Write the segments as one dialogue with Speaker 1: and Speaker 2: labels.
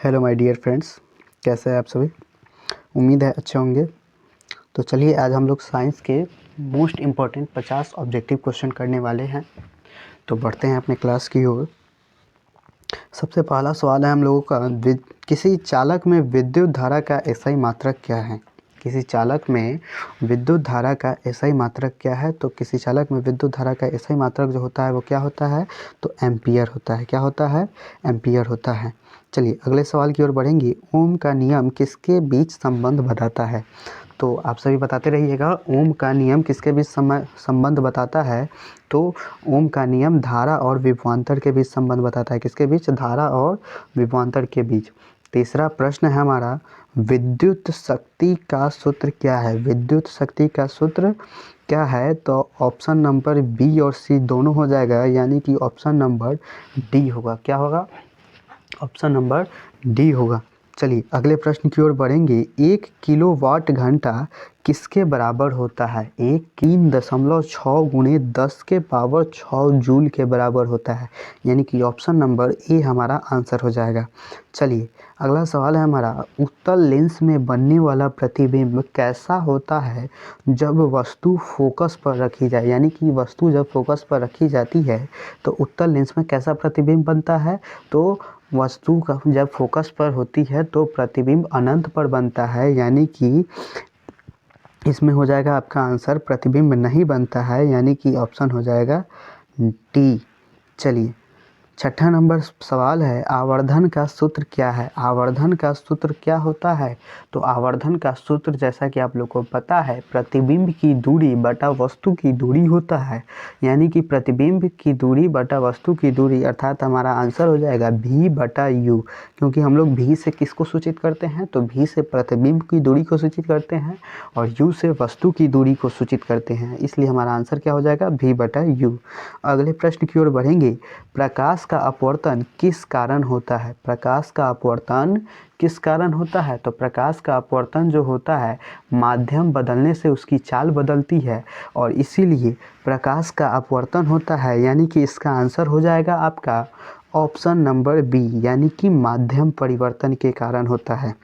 Speaker 1: Hello my dear friends, कैसे हैं आप सभी। उम्मीद है अच्छे होंगे। तो चलिए आज हम लोग साइंस के मोस्ट इम्पॉर्टेंट 50 ऑब्जेक्टिव क्वेश्चन करने वाले हैं। तो बढ़ते हैं अपने क्लास की ओर। सबसे पहला सवाल है हम लोगों का, किसी चालक में विद्युत धारा का एसआई मात्रक क्या है। किसी चालक में विद्युत धारा का एसआई मात्रक क्या है। तो किसी चालक में विद्युत धारा का एसआई मात्रक जो होता है वो क्या होता है, तो एम्पियर होता है। क्या होता है, एम्पियर होता है। चलिए अगले सवाल की ओर बढ़ेंगे। ओम का नियम किसके बीच संबंध बताता है। तो आप सभी बताते रहिएगा, ओम का नियम किसके बीच संबंध बताता है। तो ओम का नियम धारा और विभवांतर के बीच संबंध बताता है। किसके बीच, धारा और विभवांतर के बीच। तीसरा प्रश्न है हमारा, विद्युत शक्ति का सूत्र क्या है। विद्युत शक्ति का सूत्र क्या है, तो ऑप्शन नंबर बी और सी दोनों हो जाएगा, यानी कि ऑप्शन नंबर डी होगा। क्या होगा, ऑप्शन नंबर डी होगा। चलिए अगले प्रश्न की ओर बढ़ेंगे। 1 किलोवाट घंटा किसके बराबर होता है। 3.6 गुणे 10 के पावर 6 जूल के बराबर होता है, यानी कि ऑप्शन नंबर ए हमारा आंसर हो जाएगा। चलिए अगला सवाल है हमारा, उत्तल लेंस में बनने वाला प्रतिबिंब कैसा होता है जब वस्तु फोकस पर रखी जाए। यानी कि वस्तु जब फोकस पर रखी जाती है तो उत्तल लेंस में कैसा प्रतिबिंब बनता है। तो वस्तु का जब फोकस पर होती है तो प्रतिबिंब अनंत पर बनता है, यानी कि इसमें हो जाएगा आपका आंसर प्रतिबिंब नहीं बनता है, यानी कि ऑप्शन हो जाएगा डी। चलिए छठा नंबर सवाल है, आवर्धन का सूत्र क्या है। आवर्धन का सूत्र क्या होता है। तो आवर्धन का सूत्र जैसा कि आप लोग को पता है, प्रतिबिंब की दूरी बटा वस्तु की दूरी होता है, यानी कि प्रतिबिंब की दूरी बटा वस्तु की दूरी, अर्थात हमारा आंसर हो जाएगा भी बटा यू। क्योंकि हम लोग भी से किसको सूचित करते हैं, तो भी से प्रतिबिंब की दूरी को सूचित करते हैं और यू से वस्तु की दूरी को सूचित करते हैं, इसलिए हमारा आंसर क्या हो जाएगा, भी बटा यू। अगले प्रश्न की ओर बढ़ेंगे। प्रकाश का अपवर्तन किस कारण होता है। प्रकाश का अपवर्तन किस कारण होता है। तो प्रकाश का अपवर्तन जो होता है, माध्यम बदलने से उसकी चाल बदलती है और इसीलिए प्रकाश का अपवर्तन होता है, यानी कि इसका आंसर हो जाएगा आपका ऑप्शन नंबर बी, यानी कि माध्यम परिवर्तन के कारण होता है।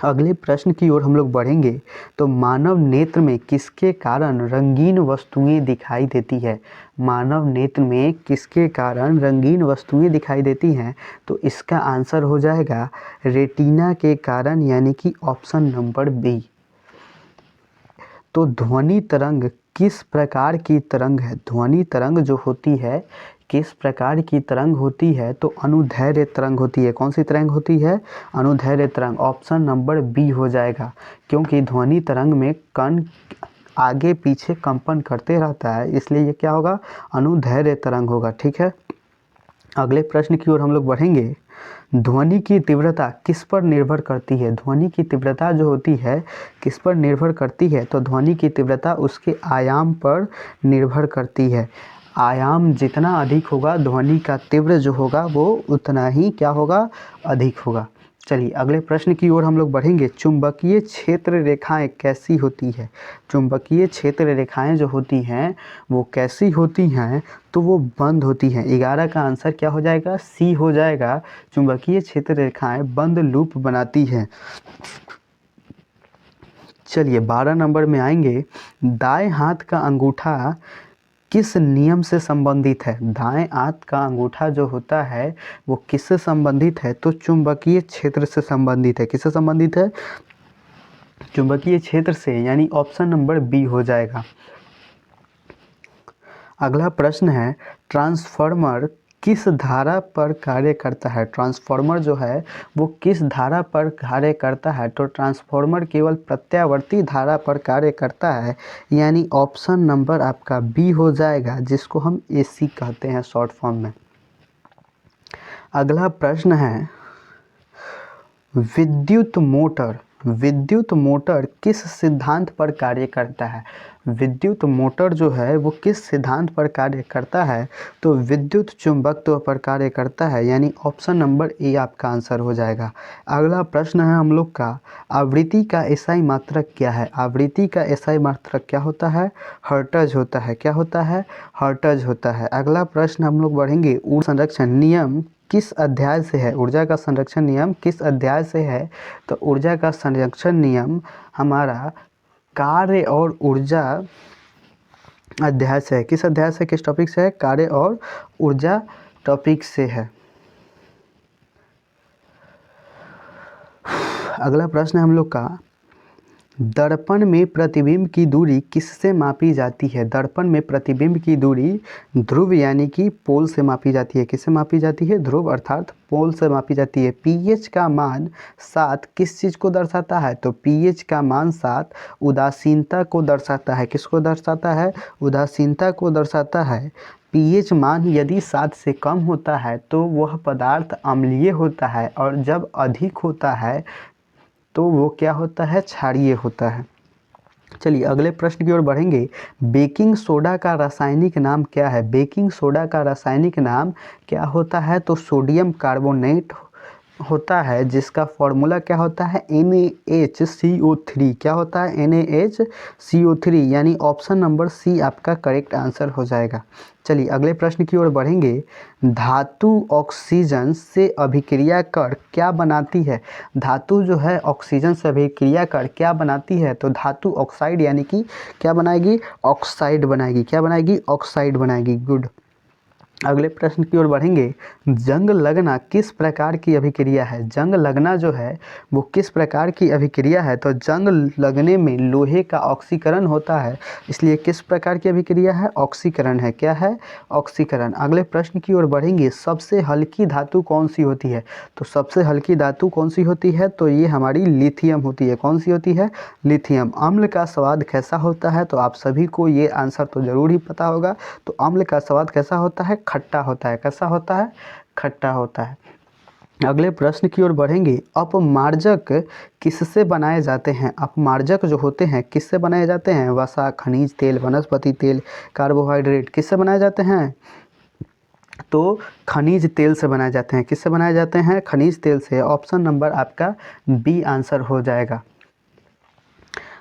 Speaker 1: अगले प्रश्न की ओर हम लोग बढ़ेंगे। तो मानव नेत्र में किसके कारण रंगीन वस्तुएं दिखाई देती है। मानव नेत्र में किसके कारण रंगीन वस्तुएं दिखाई देती हैं, तो इसका आंसर हो जाएगा रेटिना के कारण, यानी कि ऑप्शन नंबर बी। तो ध्वनि तरंग किस प्रकार की तरंग है। ध्वनि तरंग जो होती है किस प्रकार की तरंग होती है, तो अनुदैर्घ्य तरंग होती है। कौन सी तरंग होती है, अनुदैर्घ्य तरंग। ऑप्शन नंबर बी हो जाएगा, क्योंकि ध्वनि तरंग में कण आगे पीछे कंपन करते रहता है, इसलिए ये क्या होगा, अनुदैर्घ्य तरंग होगा। ठीक है, अगले प्रश्न की ओर हम लोग बढ़ेंगे। ध्वनि की तीव्रता किस पर निर्भर करती है। ध्वनि की तीव्रता जो होती है किस पर निर्भर करती है, तो ध्वनि की तीव्रता उसके आयाम पर निर्भर करती है। आयाम जितना अधिक होगा, ध्वनि का तीव्र जो होगा वो उतना ही क्या होगा, अधिक होगा। चलिए अगले प्रश्न की ओर हम लोग बढ़ेंगे। चुंबकीय क्षेत्र रेखाएं कैसी होती है। चुंबकीय क्षेत्र रेखाएं जो होती हैं वो कैसी होती हैं, तो वो बंद होती हैं। 11 का आंसर क्या हो जाएगा, सी हो जाएगा। चुंबकीय क्षेत्र रेखाएं बंद लूप बनाती हैं। चलिए 12 नंबर में आएंगे। दाएं हाथ का अंगूठा किस नियम से संबंधित है। दाएं हाथ का अंगूठा जो होता है वो किससे संबंधित है, तो चुंबकीय क्षेत्र से संबंधित है। किससे संबंधित है, चुंबकीय क्षेत्र से, यानी ऑप्शन नंबर बी हो जाएगा। अगला प्रश्न है, ट्रांसफार्मर किस धारा पर कार्य करता है। ट्रांसफार्मर जो है वो किस धारा पर कार्य करता है, तो ट्रांसफार्मर केवल प्रत्यावर्ती धारा पर कार्य करता है, यानी ऑप्शन नंबर आपका बी हो जाएगा, जिसको हम एसी कहते हैं शॉर्ट फॉर्म में। अगला प्रश्न है, विद्युत मोटर किस सिद्धांत पर कार्य करता है। विद्युत मोटर जो है वो किस सिद्धांत पर कार्य करता है, तो विद्युत चुंबकत्व पर कार्य करता है, यानी ऑप्शन नंबर ए आपका आंसर हो जाएगा। अगला प्रश्न है हम लोग का, आवृत्ति का एसआई मात्रक क्या है। आवृत्ति का एसआई मात्रक क्या होता है, हर्ट्ज होता है। क्या होता है, हर्ट्ज होता है। अगला प्रश्न हम लोग बढ़ेंगे, ऊर्जा संरक्षण नियम किस अध्याय से है? ऊर्जा का संरक्षण नियम किस अध्याय से है? तो ऊर्जा का संरक्षण नियम हमारा कार्य और ऊर्जा अध्याय से है। किस अध्याय से, किस टॉपिक से है? कार्य और ऊर्जा टॉपिक से है। अगला प्रश्न है हम लोग का, दर्पण में प्रतिबिंब की दूरी किससे मापी जाती है? दर्पण में प्रतिबिंब की दूरी ध्रुव यानी कि पोल से मापी जाती है। किससे मापी जाती है? ध्रुव अर्थात पोल से मापी जाती है। पीएच का मान 7 किस चीज़ को दर्शाता है? तो पीएच का मान 7 उदासीनता को दर्शाता है। किसको दर्शाता है? उदासीनता को दर्शाता है। पीएच मान यदि 7 से कम होता है तो वह पदार्थ अम्लीय होता है, और जब अधिक होता है तो वो क्या होता है? क्षारीय होता है। चलिए अगले प्रश्न की ओर बढ़ेंगे। बेकिंग सोडा का रासायनिक नाम क्या है? बेकिंग सोडा का रासायनिक नाम क्या होता है? तो सोडियम कार्बोनेट होता है, जिसका फॉर्मूला क्या होता है? NaHCO3। क्या होता है? NaHCO3, यानी ऑप्शन नंबर सी आपका करेक्ट आंसर हो जाएगा। चलिए अगले प्रश्न की ओर बढ़ेंगे। धातु ऑक्सीजन से अभिक्रिया कर क्या बनाती है? धातु जो है ऑक्सीजन से अभिक्रिया कर क्या बनाती है? तो धातु ऑक्साइड यानी कि क्या बनाएगी? ऑक्साइड बनाएगी। क्या बनाएगी? ऑक्साइड बनाएगी। गुड। अगले प्रश्न की ओर बढ़ेंगे। जंग लगना किस प्रकार की अभिक्रिया है? जंग लगना जो है वो किस प्रकार की अभिक्रिया है? तो जंग लगने में लोहे का ऑक्सीकरण होता है, इसलिए किस प्रकार की अभिक्रिया है? ऑक्सीकरण है। क्या है? ऑक्सीकरण। अगले प्रश्न की ओर बढ़ेंगे। सबसे हल्की धातु कौन सी होती है? तो सबसे हल्की धातु कौन सी होती है? तो ये हमारी लिथियम होती है। कौन सी होती है? लिथियम। अम्ल का स्वाद कैसा होता है? तो आप सभी को ये आंसर तो ज़रूर ही पता होगा। तो अम्ल का स्वाद कैसा होता है? खट्टा होता है। कैसा होता है? खट्टा होता है। अगले प्रश्न की ओर बढ़ेंगे। अपमार्जक किससे बनाए जाते हैं? अपमार्जक जो होते हैं किससे बनाए जाते हैं? वसा, खनिज तेल, वनस्पति तेल, कार्बोहाइड्रेट, किससे बनाए जाते हैं? तो खनिज तेल से बनाए जाते हैं। किससे बनाए जाते हैं? खनिज तेल से। ऑप्शन नंबर आपका बी आंसर हो जाएगा।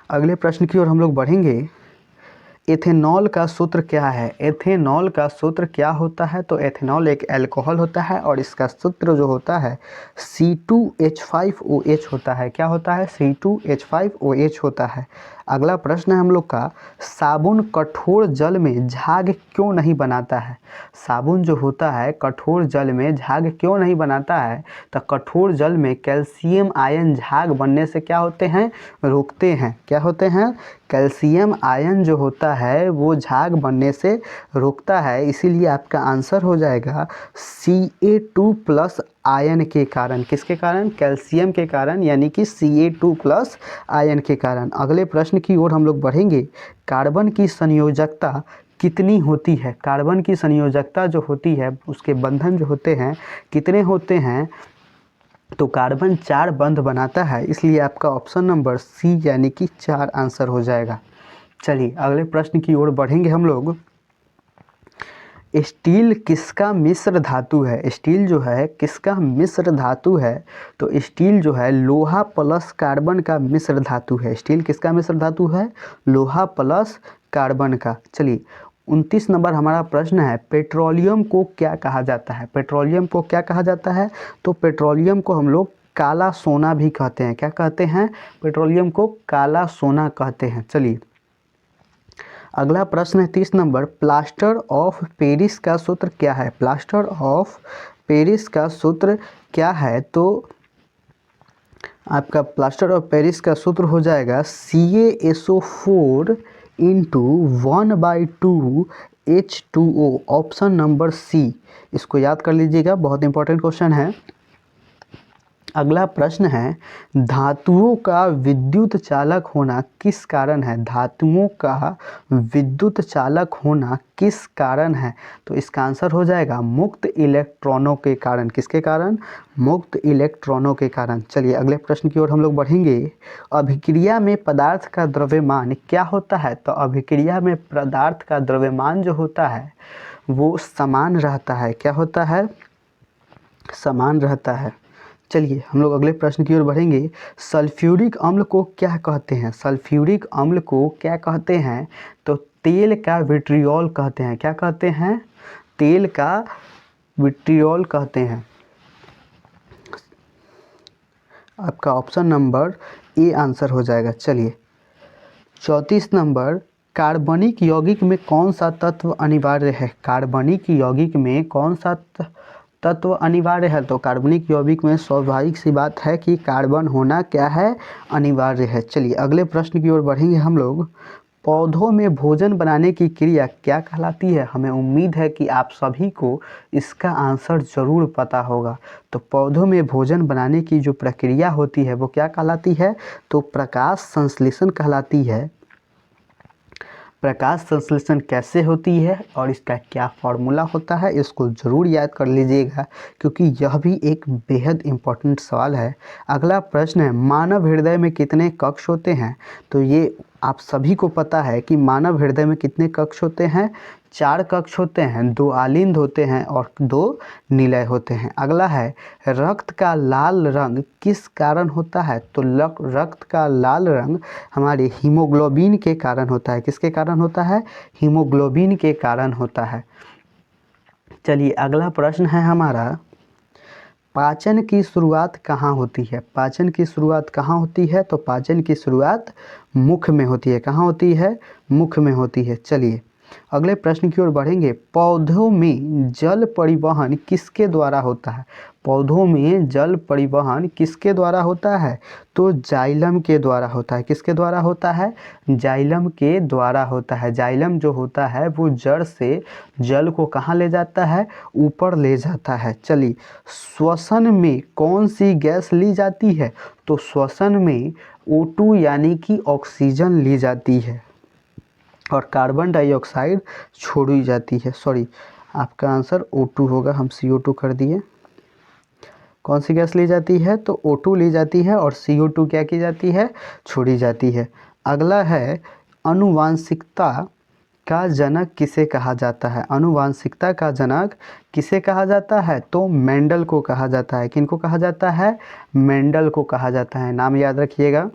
Speaker 1: अगले प्रश्न की ओर हम लोग बढ़ेंगे। एथेनॉल का सूत्र क्या है? एथेनॉल का सूत्र क्या होता है? तो एथेनॉल एक अल्कोहल होता है और इसका सूत्र जो होता है C2H5OH होता है। क्या होता है? C2H5OH होता है। अगला प्रश्न है हम लोग का, साबुन कठोर जल में झाग क्यों नहीं बनाता है? साबुन जो होता है कठोर जल में झाग क्यों नहीं बनाता है? तो कठोर जल में कैल्शियम आयन झाग बनने से क्या होते हैं? रोकते हैं। क्या होते हैं? कैल्शियम आयन जो होता है वो झाग बनने से रोकता है, इसीलिए आपका आंसर हो जाएगा Ca2+ आयन के कारण। किसके कारण? कैल्शियम के कारण, यानी कि Ca2+ आयन के कारण। अगले प्रश्न की ओर हम लोग बढ़ेंगे। कार्बन की संयोजकता कितनी होती है? कार्बन की संयोजकता जो होती है, उसके बंधन जो होते हैं कितने होते हैं? तो कार्बन 4 बंध बनाता है, इसलिए आपका ऑप्शन नंबर सी यानी कि 4 आंसर हो जाएगा। चलिए अगले प्रश्न की ओर बढ़ेंगे हम लोग। स्टील किसका मिश्र धातु है? स्टील जो है किसका मिश्र धातु है? तो स्टील जो है लोहा प्लस कार्बन का मिश्र धातु है। स्टील किसका मिश्र धातु है? लोहा प्लस कार्बन का। चलिए 29 नंबर हमारा प्रश्न है, पेट्रोलियम को क्या कहा जाता है? पेट्रोलियम को क्या कहा जाता है? तो पेट्रोलियम को हम लोग काला सोना भी कहते हैं। क्या कहते हैं? पेट्रोलियम को काला सोना कहते हैं। चलिए अगला प्रश्न है 30 नंबर, प्लास्टर ऑफ पेरिस का सूत्र क्या है? प्लास्टर ऑफ पेरिस का सूत्र क्या है? तो आपका प्लास्टर ऑफ पेरिस का सूत्र हो जाएगा CaSO4 × 1/2 H2O। Option number C, इसको याद कर लीजिएगा, बहुत इंपॉर्टेंट क्वेश्चन है। अगला प्रश्न है, धातुओं का विद्युत चालक होना किस कारण है? धातुओं का विद्युत चालक होना किस कारण है? तो इसका आंसर हो जाएगा मुक्त इलेक्ट्रॉनों के कारण। किसके कारण? मुक्त इलेक्ट्रॉनों के कारण। चलिए अगले प्रश्न की ओर हम लोग बढ़ेंगे। अभिक्रिया में पदार्थ का द्रव्यमान क्या होता है? तो अभिक्रिया में पदार्थ का द्रव्यमान जो होता है वो समान रहता है। क्या होता है? समान रहता है। चलिए हम लोग अगले प्रश्न की ओर बढ़ेंगे। सल्फ्यूरिक अम्ल को क्या कहते हैं? सल्फ्यूरिक अम्ल को क्या कहते हैं? तो तेल का विट्रियोल कहते हैं। क्या कहते हैं? तेल का विट्रियोल कहते हैं। आपका ऑप्शन नंबर ए आंसर हो जाएगा। चलिए 34 नंबर, कार्बनिक यौगिक में कौन सा तत्व अनिवार्य है? कार्बनिक यौगिक में कौन सा तत्व अनिवार्य है? तो कार्बनिक यौगिक में स्वाभाविक सी बात है कि कार्बन होना क्या है, अनिवार्य है। चलिए अगले प्रश्न की ओर बढ़ेंगे हम लोग। पौधों में भोजन बनाने की क्रिया क्या कहलाती है? हमें उम्मीद है कि आप सभी को इसका आंसर ज़रूर पता होगा। तो पौधों में भोजन बनाने की जो प्रक्रिया होती है वो क्या कहलाती है? तो प्रकाश संश्लेषण कहलाती है। प्रकाश संश्लेषण कैसे होती है और इसका क्या फॉर्मूला होता है, इसको ज़रूर याद कर लीजिएगा, क्योंकि यह भी एक बेहद इम्पोर्टेंट सवाल है। अगला प्रश्न है, मानव हृदय में कितने कक्ष होते हैं? तो ये आप सभी को पता है कि मानव हृदय में कितने कक्ष होते हैं? 4 कक्ष होते हैं, 2 आलिंद होते हैं और 2 निलय होते हैं। अगला है, रक्त का लाल रंग किस कारण होता है? तो रक्त का लाल रंग हमारे हीमोग्लोबिन के कारण होता है। किसके कारण होता है? हीमोग्लोबिन के कारण होता है। चलिए अगला प्रश्न है हमारा, पाचन की शुरुआत कहाँ होती है? पाचन की शुरुआत कहाँ होती है? तो पाचन की शुरुआत मुख में होती है। कहाँ होती है? मुख में होती है। चलिए अगले प्रश्न की ओर बढ़ेंगे। पौधों में जल परिवहन किसके द्वारा होता है? पौधों में जल परिवहन किसके द्वारा होता है? तो जाइलम के द्वारा होता है। किसके द्वारा होता है? जाइलम के द्वारा होता है। जाइलम जो होता है वो जड़ से जल को कहाँ ले जाता है? ऊपर ले जाता है। चलिए श्वसन में कौन सी गैस ली जाती है? तो श्वसन में O2 यानी कि ऑक्सीजन ली जाती है और कार्बन डाइऑक्साइड छोड़ी जाती है। सॉरी, आपका आंसर O2 होगा, हम CO2 कर दिए। कौन सी गैस ली जाती है? तो O2 ली जाती है और CO2 क्या की जाती है? छोड़ी जाती है। अगला है, आनुवांशिकता का जनक किसे कहा जाता है? आनुवांशिकता का जनक किसे कहा जाता है? तो मेंडल को कहा जाता है। किनको कहा जाता है? मेंडल को कहा जाता है। नाम याद रखिएगा।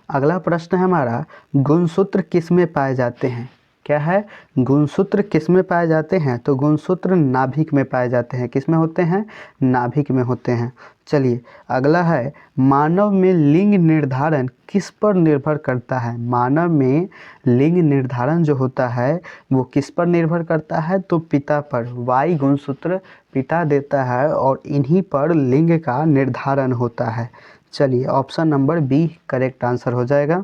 Speaker 1: अगला प्रश्न है हमारा, गुणसूत्र किस में पाए जाते हैं? क्या है? गुणसूत्र किस में पाए जाते हैं? तो गुणसूत्र नाभिक में पाए जाते हैं। किस में होते हैं? नाभिक में होते हैं। चलिए अगला है, मानव में लिंग निर्धारण किस पर निर्भर करता है? मानव में लिंग निर्धारण जो होता है वो किस पर निर्भर करता है? तो पिता पर। वाई गुणसूत्र पिता देता है और इन्हीं पर लिंग का निर्धारण होता है। चलिए option number B correct answer हो जाएगा।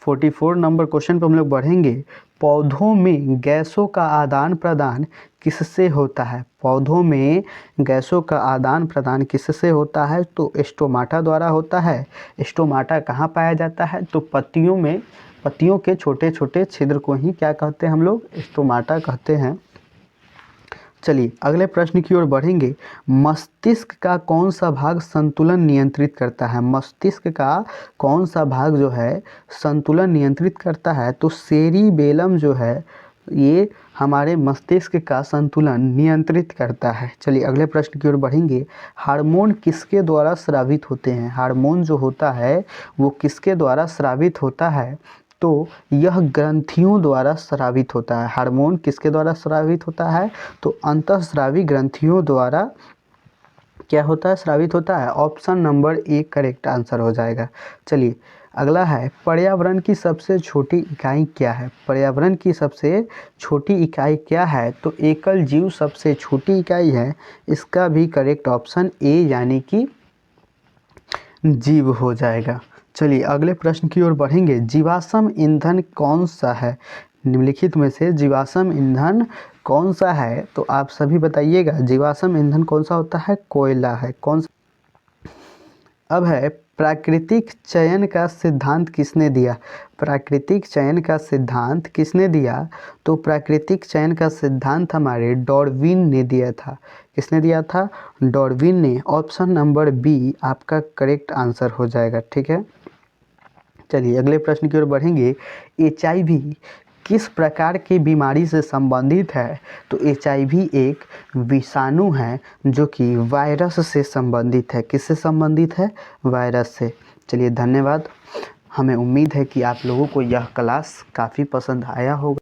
Speaker 1: 44 नंबर क्वेश्चन पर हम लोग बढ़ेंगे। पौधों में गैसों का आदान प्रदान किससे होता है? पौधों में गैसों का आदान प्रदान किससे होता है? तो स्टोमाटा द्वारा होता है। स्टोमाटा कहाँ पाया जाता है? तो पत्तियों में, पत्तियों के छोटे छोटे छिद्र को ही क्या कहते हैं हम लोग? स्टोमाटा कहते हैं। चलिए अगले प्रश्न की ओर बढ़ेंगे। मस्तिष्क का कौन सा भाग संतुलन नियंत्रित करता है? मस्तिष्क का कौन सा भाग जो है संतुलन नियंत्रित करता है? तो सेरिबेलम जो है ये हमारे मस्तिष्क का संतुलन नियंत्रित करता है। चलिए अगले प्रश्न की ओर बढ़ेंगे। हार्मोन किसके द्वारा स्रावित होते हैं? हार्मोन जो होता है वो किसके द्वारा स्रावित होता है? तो यह ग्रंथियों द्वारा स्रावित होता है। हार्मोन किसके द्वारा स्रावित होता है? तो अंतःस्रावी ग्रंथियों द्वारा क्या होता है? स्रावित होता है। Option number A correct answer हो जाएगा। चलिए अगला है, पर्यावरण की सबसे छोटी इकाई क्या है? पर्यावरण की सबसे छोटी इकाई क्या है? तो एकल जीव सबसे छोटी इकाई है। इसका भी करेक्ट ऑप्शन ए यानी कि जीव हो जाएगा। चलिए अगले प्रश्न की ओर बढ़ेंगे। जीवाश्म ईंधन कौन सा है? निम्नलिखित में से जीवाश्म ईंधन कौन सा है? तो आप सभी बताइएगा। जीवाश्म ईंधन कौन सा होता है? कोयला है। कौन सा? अब है, प्राकृतिक चयन का सिद्धांत किसने दिया? प्राकृतिक चयन का सिद्धांत किसने दिया? तो प्राकृतिक चयन का सिद्धांत हमारे डार्विन ने दिया था। किसने दिया था? डार्विन ने। ऑप्शन नंबर बी आपका करेक्ट आंसर हो जाएगा। ठीक है, चलिए अगले प्रश्न की ओर बढ़ेंगे। HIV किस प्रकार की बीमारी से संबंधित है? तो HIV एक विषाणु है जो कि वायरस से संबंधित है। किससे संबंधित है? वायरस से। चलिए धन्यवाद। हमें उम्मीद है कि आप लोगों को यह क्लास काफ़ी पसंद आया होगा।